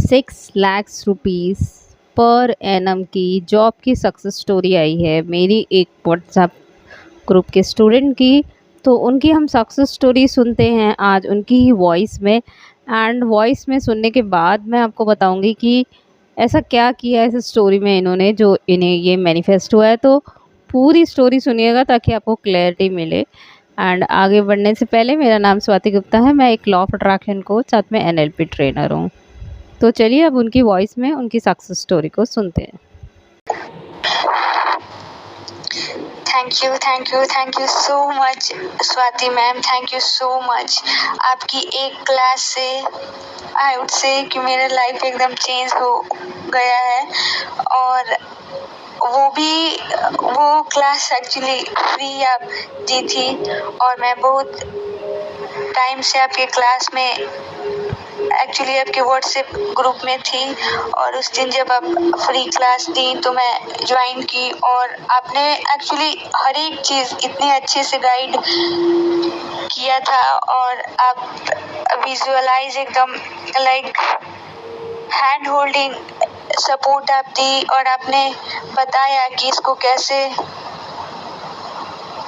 6 lakh rupees per annum की job की success story I है मेरी एक व्हाट्सएप ग्रुप के स्टूडेंट की। तो उनकी हम सक्सेस स्टोरी सुनते हैं आज उनकी ही वॉइस में। एंड वॉइस में सुनने के बाद मैं आपको बताऊंगी कि ऐसा क्या किया है इस स्टोरी में इन्होंने जो इन्हें ये मैनिफेस्ट हुआ है। तो पूरी स्टोरी सुनिएगा ताकि आपको क्लैरिटी मिले। एंड आगे बढ़ने से पहले, मेरा नाम स्वाति गुप्ता है, मैं एक लॉ ऑफ अट्रैक्शन कोच साथ में एनएलपी ट्रेनर हूँ। तो चलिए अब उनकी वॉइस में उनकी सक्सेस स्टोरी को सुनते हैं। Thank you so much Swati ma'am, thank you so much. आपकी एक क्लास से आई वुड से कि मेरा लाइफ एकदम चेंज हो गया है। और वो क्लास एक्चुअली फ्री आप दी थी और मैं बहुत टाइम से आपके क्लास में एक्चुअली आपके व्हाट्सएप ग्रुप में थी। और उस दिन जब आप फ्री क्लास दी तो मैं ज्वाइन की और आपने एक्चुअली हर एक चीज़ इतने अच्छे से गाइड किया था। और आप विजुअलाइज एकदम लाइक हैंड होल्डिंग सपोर्ट आप दी और आपने बताया कि इसको कैसे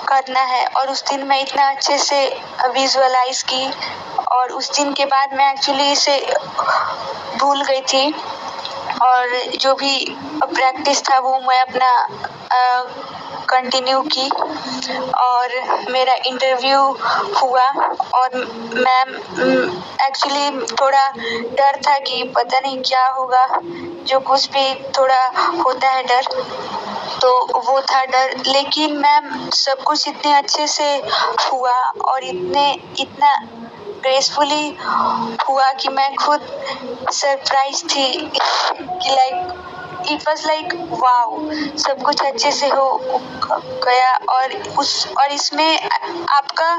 करना है। और उस दिन मैं इतना अच्छे से विजुअलाइज की और उस दिन के बाद मैं एक्चुअली इसे भूल गई थी। और जो भी प्रैक्टिस था वो मैं अपना कंटिन्यू की और मेरा इंटरव्यू हुआ। और मैम एक्चुअली थोड़ा डर था कि पता नहीं क्या होगा, जो कुछ भी थोड़ा होता है डर, तो वो था डर। लेकिन मैम सब कुछ इतने अच्छे से हुआ और इतना ग्रेसफुली हुआ कि मैं खुद सरप्राइज थी कि like it was like wow, सब कुछ अच्छे से हो गया। और इसमें आपका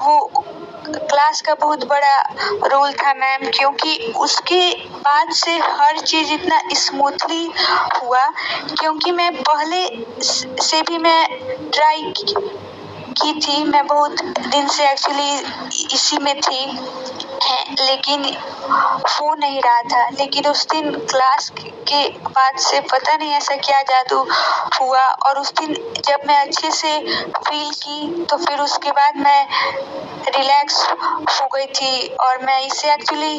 वो क्लास का बहुत बड़ा रोल था मैम, क्योंकि उसके बाद से हर चीज़ इतना स्मूथली हुआ। क्योंकि मैं पहले से भी मैं ट्राई की थी, मैं बहुत दिन से एक्चुअली इसी में थी लेकिन हो नहीं रहा था। लेकिन उस दिन क्लास के बाद से पता नहीं ऐसा क्या जादू हुआ। और उस दिन जब मैं अच्छे से फील की तो फिर उसके बाद मैं रिलैक्स हो गई थी और मैं इसे एक्चुअली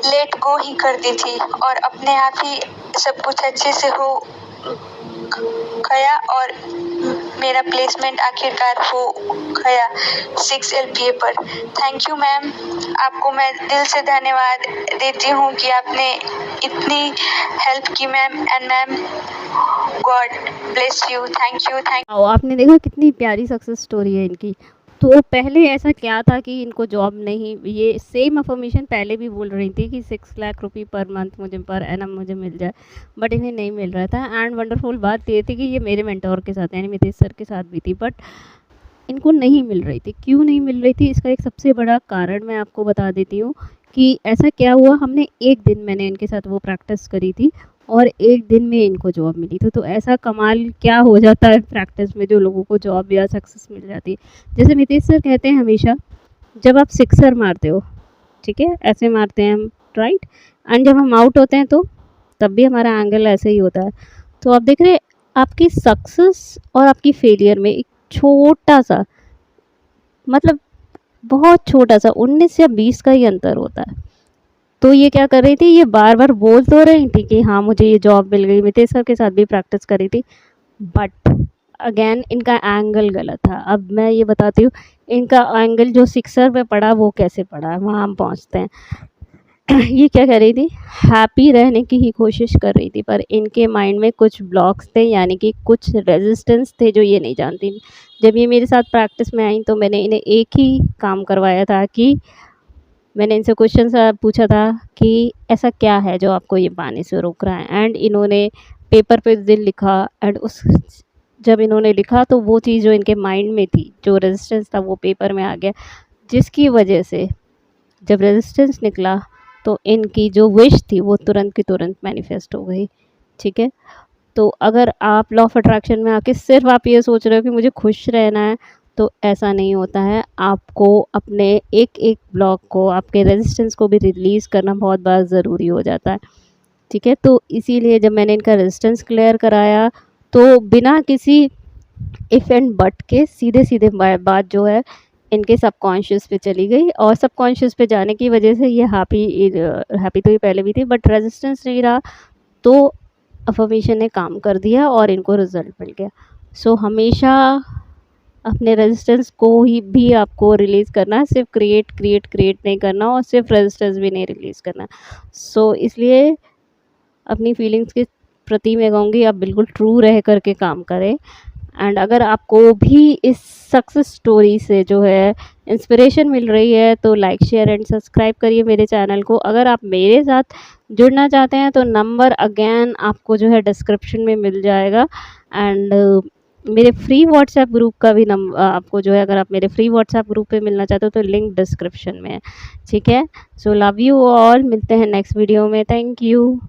लेट गो ही कर दी थी और अपने आप ही सब कुछ अच्छे से हो गया। और मेरा प्लेसमेंट आखिरकार हो गया 6 LPA पर। थैंक यू मैम, आपको मैं दिल से धन्यवाद देती हूँ कि आपने इतनी हेल्प की ma'am. And ma'am God bless you, thank you. आपने देखा कितनी प्यारी सक्सेस स्टोरी है इनकी। तो पहले ऐसा क्या था कि इनको जॉब नहीं, ये सेम अफर्मेशन पहले भी बोल रही थी कि 6 लाख रुपये पर मंथ मुझे पर एनम मुझे मिल जाए, बट इन्हें नहीं मिल रहा था। एंड वंडरफुल बात ये थी कि ये मेरे मेंटोर के साथ यानी मितेश सर के साथ भी थी, बट इनको नहीं मिल रही थी। क्यों नहीं मिल रही थी, इसका एक सबसे बड़ा कारण मैं आपको बता देती हूँ कि ऐसा क्या हुआ। हमने एक दिन मैंने इनके साथ वो प्रैक्टिस करी थी और एक दिन में इनको जॉब मिली थी। तो ऐसा कमाल क्या हो जाता है प्रैक्टिस में जो लोगों को जॉब या सक्सेस मिल जाती है। जैसे मितेश सर कहते हैं हमेशा, जब आप सिक्सर मारते हो, ठीक है, ऐसे मारते हैं हम, राइट, एंड जब हम आउट होते हैं तो तब भी हमारा एंगल ऐसे ही होता है। तो आप देख रहे आपकी सक्सेस और आपकी फेलियर में एक छोटा सा, मतलब बहुत छोटा सा 19 या 20 का ही अंतर होता है। तो ये क्या कर रही थी, ये बार बार बोल तो रही थी कि हाँ मुझे ये जॉब मिल गई, मितेश सर के साथ भी प्रैक्टिस करी थी, बट अगेन इनका एंगल गलत था। अब मैं ये बताती हूँ इनका एंगल जो सिक्सर पे पड़ा वो कैसे पड़ा, वहाँ हम पहुँचते हैं। ये क्या कर रही थी, हैप्पी रहने की ही कोशिश कर रही थी, पर इनके माइंड में कुछ ब्लॉक्स थे, यानी कि कुछ रेजिस्टेंस थे जो ये नहीं जानती। जब ये मेरे साथ प्रैक्टिस में आई तो मैंने इन्हें एक ही काम करवाया था कि मैंने इनसे क्वेश्चन पूछा था कि ऐसा क्या है जो आपको ये पाने से रोक रहा है। एंड इन्होंने पेपर पे उस दिन लिखा। एंड उस जब इन्होंने लिखा तो वो चीज़ जो इनके माइंड में थी, जो रेजिस्टेंस था, वो पेपर में आ गया, जिसकी वजह से जब रेजिस्टेंस निकला तो इनकी जो विश थी वो तुरंत की तुरंत मैनिफेस्ट हो गई। ठीक है, तो अगर आप लॉ ऑफ अट्रैक्शन में आके सिर्फ आप ये सोच रहे हो कि मुझे खुश रहना है, तो ऐसा नहीं होता है। आपको अपने एक-एक ब्लॉक को, आपके रेजिस्टेंस को भी रिलीज़ करना बहुत बार ज़रूरी हो जाता है, ठीक है? तो इसीलिए जब मैंने इनका रेजिस्टेंस क्लियर कराया, तो बिना किसी इफ़ एंड बट के सीधे-सीधे बात जो है इनके सबकॉन्शियस पे चली गई, और सबकॉन्शियस पे जाने की वजह से ये हैप्पी तो ये पहले भी थी, बट रेजिस्टेंस नहीं रहा, तो अफ़र्मेशन ने काम कर दिया और इनको रिज़ल्ट मिल गया। सो हमेशा अपने रेजिस्टेंस को ही भी आपको रिलीज़ करना है, सिर्फ क्रिएट नहीं करना, और सिर्फ रेजिस्टेंस भी नहीं रिलीज़ करना। सो इसलिए अपनी फीलिंग्स के प्रति मैं कहूँगी आप बिल्कुल ट्रू रह कर के काम करें। एंड अगर आपको भी इस सक्सेस स्टोरी से जो है इंस्पिरेशन मिल रही है, तो लाइक शेयर एंड सब्सक्राइब करिए मेरे चैनल को। अगर आप मेरे साथ जुड़ना चाहते हैं तो नंबर अगेन आपको जो है डिस्क्रिप्शन में मिल जाएगा। एंड मेरे फ्री व्हाट्सएप ग्रुप का भी आपको जो है, अगर आप मेरे फ्री व्हाट्सएप ग्रुप पे मिलना चाहते हो तो लिंक डिस्क्रिप्शन में है, ठीक है? सो लव यू ऑल, मिलते हैं नेक्स्ट वीडियो में। Thank you.